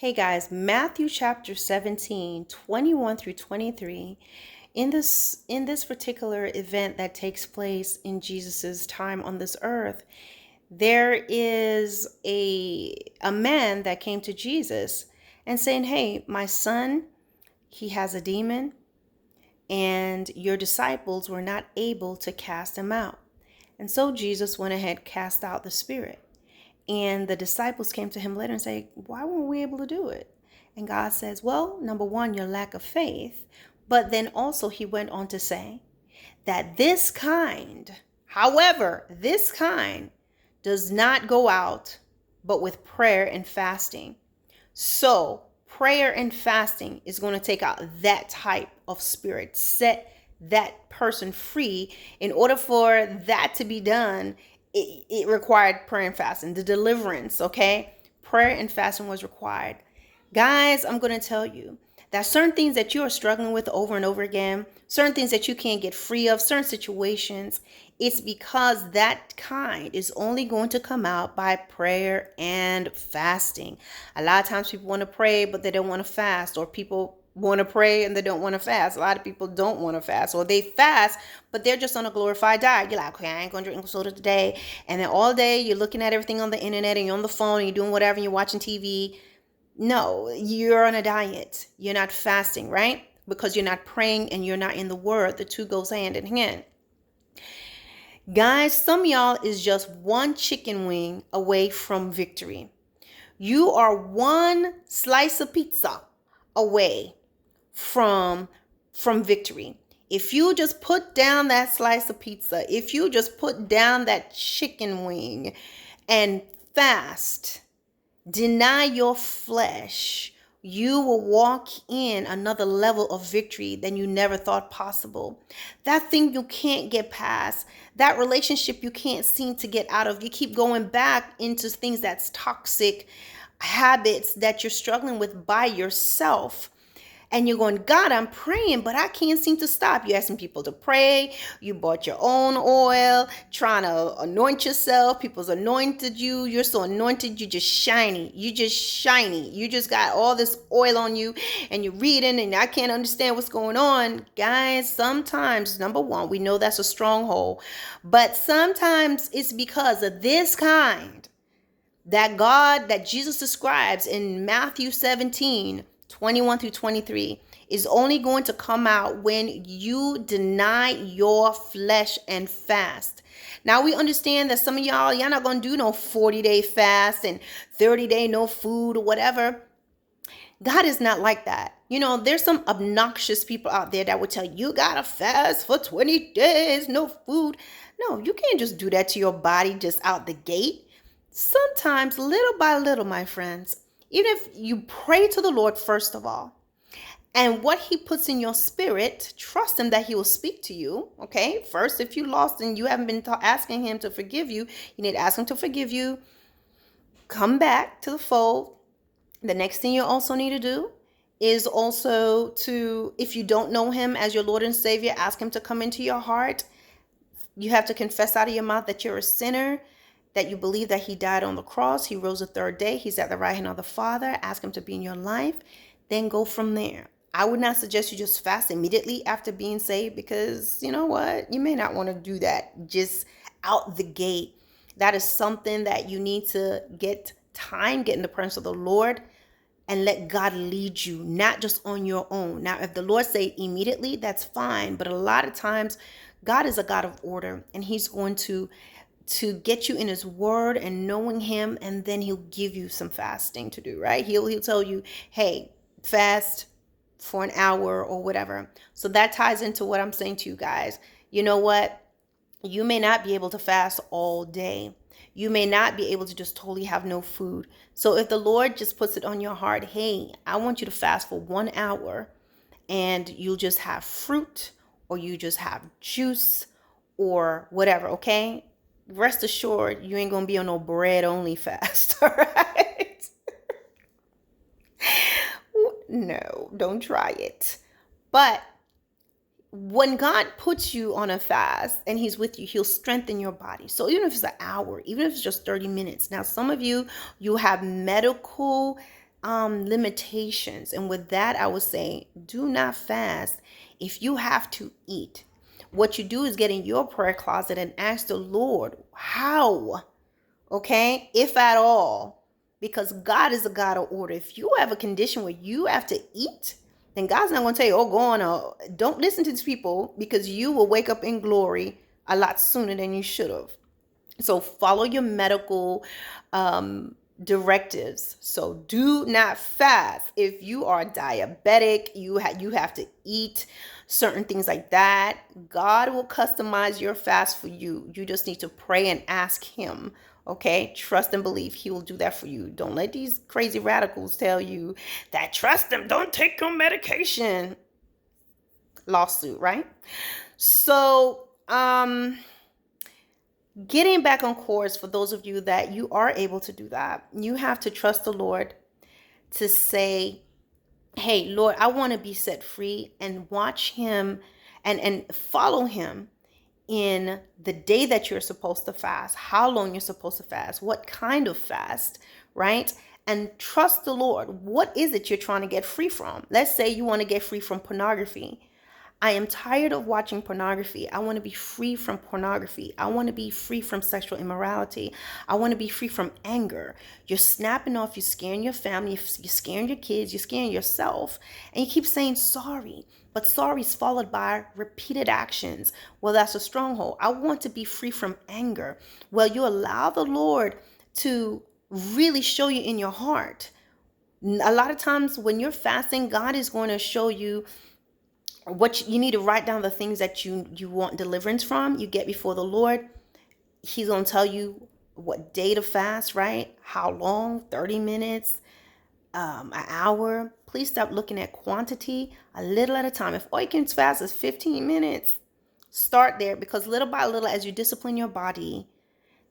Hey guys, Matthew chapter 17, 21 through 23. In this particular event that takes place in Jesus's time on this earth, there is a man that came to Jesus and saying, "Hey, my son, he has a demon, and your disciples were not able to cast him out." And so Jesus went ahead, cast out the spirit. And the disciples came to him later and say, "Why weren't we able to do it?" And God says, "Well, number one, your lack of faith." But then also he went on to say that this kind does not go out but with prayer and fasting. So prayer and fasting is going to take out that type of spirit, set that person free. In order for that to be done, it required prayer and fasting, the deliverance, okay? Prayer and fasting was required. Guys, I'm going to tell you that certain things that you are struggling with over and over again, certain things that you can't get free of, certain situations, it's because that kind is only going to come out by prayer and fasting. A lot of times people want to pray, but they don't want to fast, or people want to pray and they don't want to fast. A lot of people don't want to fast, or they fast, but they're just on a glorified diet. You're like, okay, I ain't going to drink soda today. And then all day you're looking at everything on the internet and you're on the phone and you're doing whatever and you're watching TV. No, you're on a diet. You're not fasting, right? Because you're not praying and you're not in the word. The two goes hand in hand. Guys, some of y'all is just one chicken wing away from victory. You are one slice of pizza away from victory. If you just put down that slice of pizza, if you just put down that chicken wing and fast, deny your flesh, you will walk in another level of victory than you never thought possible. That thing you can't get past, that relationship you can't seem to get out of, you keep going back into things that's toxic, habits that you're struggling with by yourself. And you're going, "God, I'm praying, but I can't seem to stop." You're asking people to pray. You bought your own oil, trying to anoint yourself. People's anointed you. You're so anointed. You're just shiny. You just shiny. You just got all this oil on you, and you're reading, and I can't understand what's going on. Guys, sometimes, number one, we know that's a stronghold. But sometimes it's because of this kind that Jesus describes in Matthew 17, 21 through 23 is only going to come out when you deny your flesh and fast. Now we understand that some of y'all not going to do no 40-day fast and 30-day no food or whatever. God is not like that. There's some obnoxious people out there that would tell you got to fast for 20 days, no food. No, you can't just do that to your body just out the gate. Sometimes, little by little, my friends, even if you pray to the Lord, first of all, and what he puts in your spirit, trust him that he will speak to you. Okay. First, if you lost and you haven't been asking him to forgive you, you need to ask him to forgive you. Come back to the fold. The next thing you also need to do is also to, if you don't know him as your Lord and Savior, ask him to come into your heart. You have to confess out of your mouth that you're a sinner, that you believe that he died on the cross, he rose the third day, he's at the right hand of the Father. Ask him to be in your life, then go from there. I would not suggest you just fast immediately after being saved, because you know what? You may not want to do that just out the gate. That is something that you need to get in the presence of the Lord and let God lead you, not just on your own. Now, if the Lord say immediately, that's fine. But a lot of times, God is a God of order, and he's going to get you in his word and knowing him, and then he'll give you some fasting to do, right? He'll tell you, hey, fast for an hour or whatever. So that ties into what I'm saying to you guys. You know what? You may not be able to fast all day. You may not be able to just totally have no food. So if the Lord just puts it on your heart, hey, I want you to fast for 1 hour, and you'll just have fruit, or you just have juice or whatever, okay? Rest assured, you ain't gonna be on no bread only fast, all right? No, don't try it. But when God puts you on a fast and he's with you, he'll strengthen your body. So even if it's an hour, even if it's just 30 minutes. Now, some of you have medical limitations. And with that, I would say, do not fast if you have to eat. What you do is get in your prayer closet and ask the Lord, how? Okay, if at all, because God is a God of order. If you have a condition where you have to eat, then God's not going to tell you, oh, go on, don't listen to these people, because you will wake up in glory a lot sooner than you should have. So follow your medical directives. So do not fast. If you are diabetic, you have to eat certain things like that. God will customize your fast for you. You just need to pray and ask him. Okay, trust and believe he will do that for you. Don't let these crazy radicals tell you that trust them, don't take your medication. Lawsuit, right? So, getting back on course, for those of you that you are able to do that, you have to trust the Lord to say, hey, Lord, I want to be set free, and watch him and follow him in the day that you're supposed to fast, how long you're supposed to fast, what kind of fast, right? And trust the Lord. What is it you're trying to get free from? Let's say you want to get free from pornography. I am tired of watching pornography. I want to be free from pornography. I want to be free from sexual immorality. I want to be free from anger. You're snapping off. You're scaring your family. You're scaring your kids. You're scaring yourself. And you keep saying sorry. But sorry is followed by repeated actions. Well, that's a stronghold. I want to be free from anger. Well, you allow the Lord to really show you in your heart. A lot of times when you're fasting, God is going to show you what you need to write down, the things that you want deliverance from. You get before the Lord. He's going to tell you what day to fast, right? How long? 30 minutes, an hour. Please stop looking at quantity, a little at a time. If all you can fast is 15 minutes, start there, because little by little, as you discipline your body,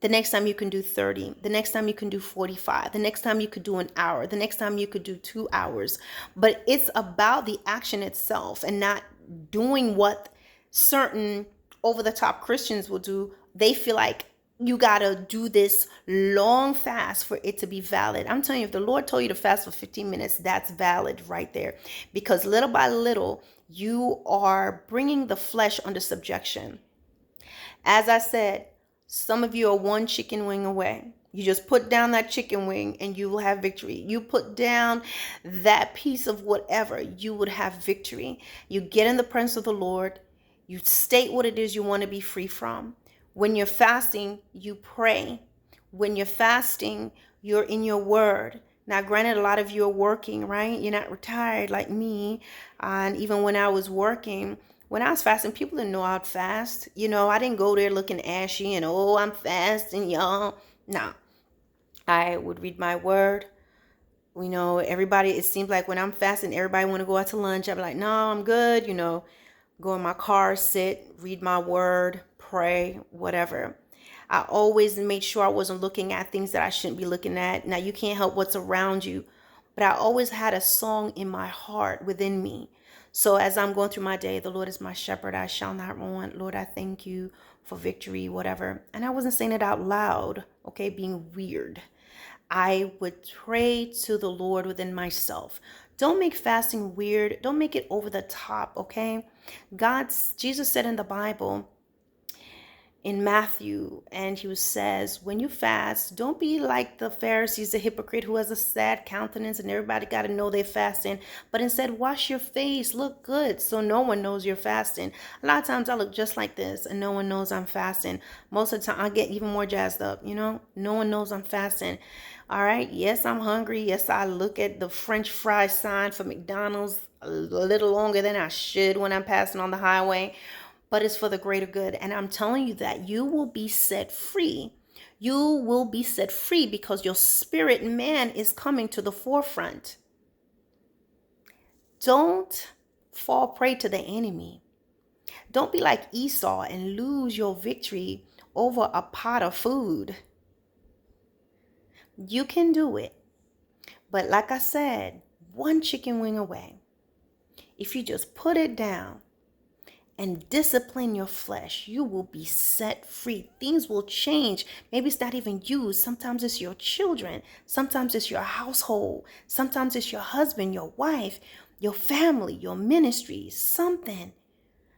the next time you can do 30, the next time you can do 45, the next time you could do an hour, the next time you could do 2 hours. But it's about the action itself, and not doing what certain over-the-top Christians will do. They feel like you got to do this long fast for it to be valid. I'm telling you, if the Lord told you to fast for 15 minutes, that's valid right there. Because little by little, you are bringing the flesh under subjection. As I said, some of you are one chicken wing away. You just put down that chicken wing and you will have victory. You put down that piece of whatever, you would have victory. You get in the presence of the Lord. You state what it is you want to be free from. When you're fasting, you pray. When you're fasting, you're in your word. Now, granted, a lot of you are working, right? You're not retired like me. And even when I was working, when I was fasting, people didn't know I'd fast. I didn't go there looking ashy and, oh, I'm fasting, y'all. No. I would read my word. Everybody, it seems like when I'm fasting, everybody want to go out to lunch. I'm like, no, I'm good. Go in my car, sit, read my word, pray, whatever. I always made sure I wasn't looking at things that I shouldn't be looking at. Now, you can't help what's around you, but I always had a song in my heart within me. So as I'm going through my day, the Lord is my shepherd, I shall not want. Lord, I thank you for victory, whatever. And I wasn't saying it out loud, okay, being weird. I would pray to the Lord within myself. Don't make fasting weird. Don't make it over the top, okay? Jesus said in the Bible, in Matthew, and he says, when you fast, don't be like the Pharisees, the hypocrite who has a sad countenance and everybody got to know they're fasting, but instead wash your face, look good so no one knows you're fasting. A lot of times I look just like this and no one knows I'm fasting. Most of the time I get even more jazzed up, no one knows I'm fasting. All right, yes, I'm hungry. Yes, I look at the French fry sign for McDonald's a little longer than I should when I'm passing on the highway. But it's for the greater good. And I'm telling you that you will be set free. You will be set free because your spirit man is coming to the forefront. Don't fall prey to the enemy. Don't be like Esau and lose your victory over a pot of food. You can do it. But like I said, one chicken wing away. If you just put it down and discipline your flesh, you will be set free. Things will change. Maybe it's not even you. Sometimes it's your children. Sometimes it's your household. Sometimes it's your husband, your wife, your family, your ministry, something.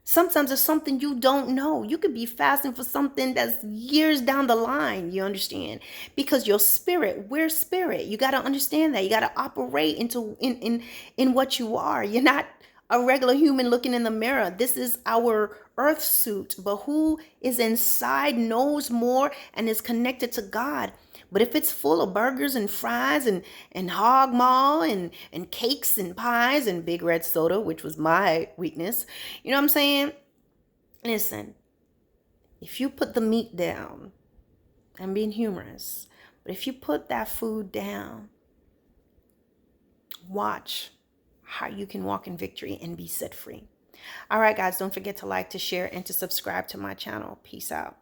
Sometimes it's something you don't know. You could be fasting for something that's years down the line, you understand? Because your spirit, we're spirit. You got to understand that. You got to operate in what you are. You're not a regular human looking in the mirror. This is our earth suit, but who is inside knows more and is connected to God. But if it's full of burgers and fries and hog maw and cakes and pies and big red soda, which was my weakness, you know what I'm saying? Listen, if you put the meat down, I'm being humorous, but if you put that food down, watch how you can walk in victory and be set free. All right, guys, don't forget to like, to share, and to subscribe to my channel. Peace out.